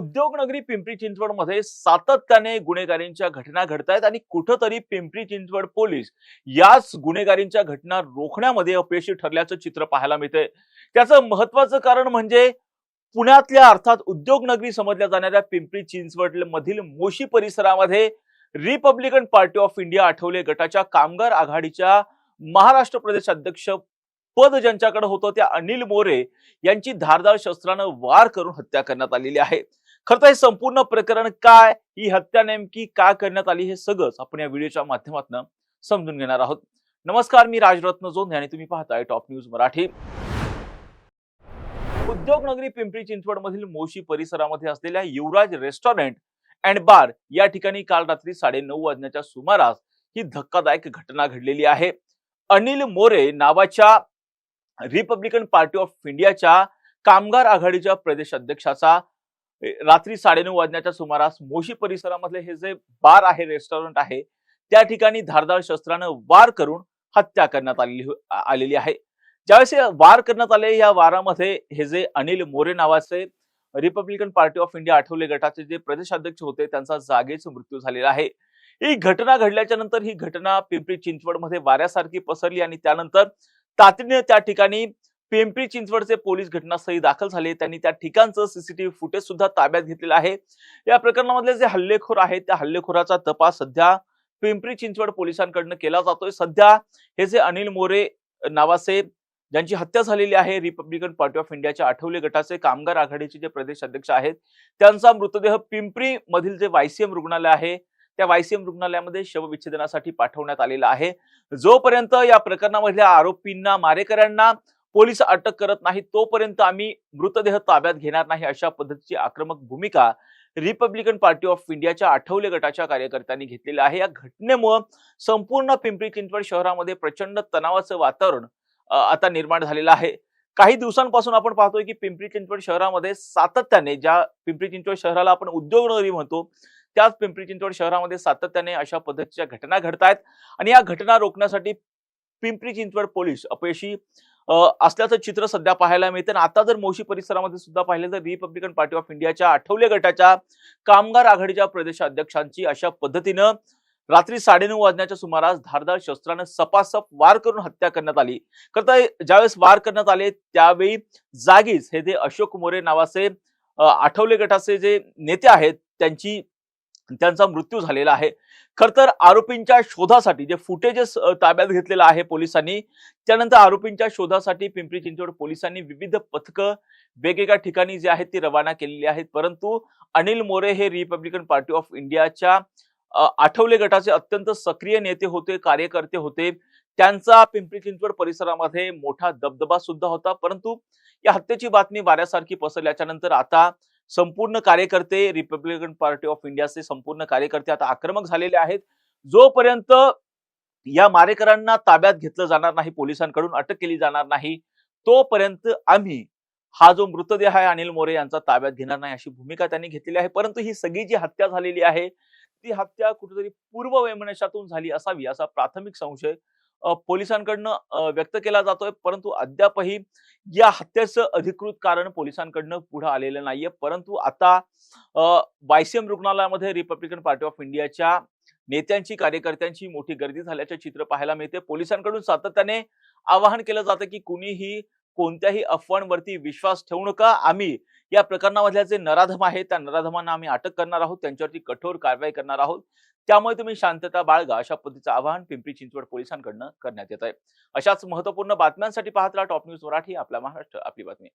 उद्योगनगरी पिंपरी चिंचवडमध्ये सातत्याने गुन्हेगारींच्या घटना घडतायत आणि कुठंतरी पिंपरी चिंचवड पोलीस याच गुन्हेगारींच्या घटना रोखण्यामध्ये अपयशी ठरल्याचं चित्र पाहायला मिळतंय। त्याचं महत्त्वाचं कारण म्हणजे पुण्यातल्या अर्थात उद्योगनगरी समजल्या जाणाऱ्या पिंपरी चिंचवड मधील मोशी परिसरामध्ये Republican party of India Athawale गटाच्या कामगार आघाडीच्या महाराष्ट्र प्रदेश अध्यक्ष पद ज्यांच्याकडे होतं त्या अनिल मोरे यांची धारदार शस्त्रानं वार करून हत्या करण्यात आलेली आहे। खरं तर हे संपूर्ण प्रकरण काय, ही हत्या नेमकी का करण्यात आली, हे सगळंच आपण या व्हिडिओच्या माध्यमातून समजून घेणार आहोत। नमस्कार, मी राजरत्न जोंधे आणि तुम्ही पाहताय टॉप न्यूज मराठी। उद्योगनगरी पिंपरी चिंचवड मधील मोशी परिसरामध्ये असलेल्या युवराज रेस्टॉरंट अँड बार या ठिकाणी काल रात्री 9:30 वाजण्याच्या सुमारास ही धक्कादायक घटना घडलेली आहे। अनिल मोरे नावाच्या रिपब्लिकन पार्टी ऑफ इंडियाच्या कामगार आघाडीच्या प्रदेश अध्यक्षाचा रात्री 9:30 वाजण्याच्या सुमारास मोशी परिसरामधले हे जे बार आहे, रेस्टॉरंट आहे, त्या ठिकाणी धारदार शस्त्रानं वार करून हत्या करण्यात आलेली आहे। ज्यावेळेस वार करण्यात आले, या वारामध्ये हे जे अनिल मोरे नावाचे Republican party of India Athawale गटाचे जे प्रदेश अध्यक्ष होते त्यांचा जागेच मृत्यू झालेला आहे। ही घटना घडल्याच्या नंतर ही घटना पिंपरी चिंचवड मध्ये वाऱ्यासारखी पसरली आणि त्यानंतर तातडीने त्या ठिकाणी पिंपरी चिंचवडचे पोलीस घटनास्थळी दाखल झाले। त्यांनी त्या ठिकाणचं सीसीटीव्ही फुटेज सुद्धा ताब्यात घेतलेलं आहे। या प्रकरणामधले जे हल्लेखोर आहेत त्या हल्लेखोराचा तपास सध्या पिंपरी चिंचवड पोलिसांकडून केला जातोय। सध्या हे जे अनिल मोरे नावाचे ज्यांची हत्या झालेली आहे, रिपब्लिकन पार्टी ऑफ इंडियाच्या आठवले गटाचे कामगार आघाडीचे जे प्रदेश अध्यक्ष आहेत, त्यांचा मृतदेह पिंपरी मधील जे वायसीएम रुग्णालय आहे त्या वायसीएम रुग्णालयामध्ये शवविच्छेदनासाठी पाठवण्यात आलेला आहे। जोपर्यंत या प्रकरणामधल्या आरोपींना, मारेकऱ्यांना पोलीस अटक करत नाही तोपर्यंत आम्ही मृतदेह ताब्यात घेणार नाही, अशा पद्धतीची आक्रमक भूमिका रिपब्लिकन पार्टी ऑफ इंडियाच्या आठवले गटाच्या कार्यकर्त्यांनी घेतलेली आहे। या घटनेमुळे संपूर्ण पिंपरी चिंचवड शहरामध्ये प्रचंड तणावाचं वातावरण आता निर्माण झालेलं आहे। काही दिवसांपासून आपण पाहतोय की पिंपरी चिंचवड शहरामध्ये सातत्याने, ज्या पिंपरी चिंचवड शहराला आपण उद्योगनगरी म्हणतो, त्याच पिंपरी चिंचवड शहरामध्ये सातत्याने अशा पद्धतीच्या घटना घडतायत आणि या घटना रोखण्यासाठी पिंपरी चिंचवड पोलीस अपयशी असल्याचं चित्र सध्या पाहायला मिळतं। आता जर मोशी परिसरामध्ये सुद्धा पाहिलं तर रिपब्लिकन पार्टी ऑफ इंडियाच्या आठवले गटाच्या कामगार आघाडीच्या प्रदेश अध्यक्षांची अशा पद्धतीनं रात्री 9:30 वाजण्याच्या सुमारास धारदार शस्त्राने सपासप वार करून हत्या करण्यात आली। तर ज्यावेळेस वार करण्यात आले त्यावेळी जागीच हे जे अशोक मोरे नावाचे आठवले गटाचे जे नेते आहेत त्यांचा मृत्यू झालेला आहे। खर तर आरोपींच्या शोधासाठी जे फुटेजेस ताब्यात घेतलेलं आहे पोलिसांनी, त्यानंतर आरोपींच्या शोधासाठी पिंपरी चिंचवड पोलिसांनी विविध पथकं वेगवेगळ्या ठिकाणी जे आहेत ती रवाना केलेली आहेत। परंतु अनिल मोरे हे रिपब्लिकन पार्टी ऑफ इंडियाच्या आठवले गटाचे अत्यंत सक्रिय नेते होते, कार्यकर्ते होते। त्यांचा पिंपरी चिंचवड परिसरामध्ये मोठा दबदबा सुद्धा होता। परंतु या हत्येची बातमी वाऱ्यासारखी पसरल्याच्या नंतर आता संपूर्ण कार्यकर्ते, रिपब्लिकन पार्टी ऑफ इंडियाचे संपूर्ण कार्यकर्ते आता आक्रमक झालेले आहेत। जोपर्यंत या मारेकरांना ताब्यात घेतलं जाणार नाही, पोलिसांकडून अटक केली जाणार नाही, तोपर्यंत आम्ही हा जो मृतदेह आहे अनिल मोरे यांचा ताब्यात घेणार नाही, अशी भूमिका त्यांनी घेतलेली आहे। परंतु ही सगळी जी हत्या झालेली आहे ती हत्या कुठेतरी पूर्ववैमनस्यातून झाली असावी असा प्राथमिक संशय पोलिसांकडनं व्यक्त केला जातोय। परंतु अद्यापही या हत्येचं अधिकृत कारण पोलिसांकडनं पुढे आलेलं नाहीये। परंतु आता वायसीएम रुग्णालयामध्ये रिपब्लिकन पार्टी ऑफ इंडियाच्या नेत्यांची, कार्यकर्त्यांची मोठी गर्दी झाल्याचे चित्र पाहायला मिळते। पोलिसांकडून सातत्याने आवाहन केलं जातं की कुणीही कोणत्याही अफवांवरती विश्वास ठेवू नका। आम्ही या प्रकरणामधल्या जे नराधम आहेत त्या नराधमांना आम्ही अटक करणार आहोत, त्यांच्यावरती कठोर कारवाई करणार आहोत, त्यामुळे तुम्ही शांतता बाळगा, अशा पद्धतीचं आवाहन पिंपरी चिंचवड पोलिसांकडनं करण्यात येत आहे। अशाच महत्त्वपूर्ण बातम्यांसाठी पाहत राहा टॉप न्यूज मराठी, आपला महाराष्ट्र, आपली बातमी।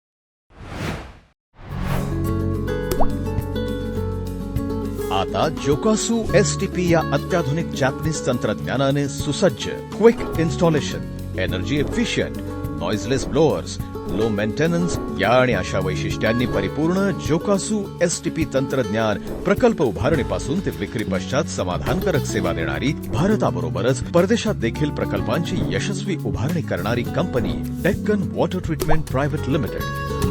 आता जोकासू एसटीपी या अत्याधुनिक जॅपनीज तंत्रज्ञानाने सुसज्ज, quick installation, energy efficient, noiseless blowers, low maintenance या आणि अशा वैशिष्ट्यांनी परिपूर्ण जोकासू एसटीपी तंत्रज्ञान प्रकल्प उभारणीपासून ते विक्री पश्चात समाधानकारक सेवा देणारी, भारताबरोबरच परदेशात देखील प्रकल्पांची यशस्वी उभारणी करणारी company Deccan water treatment private limited.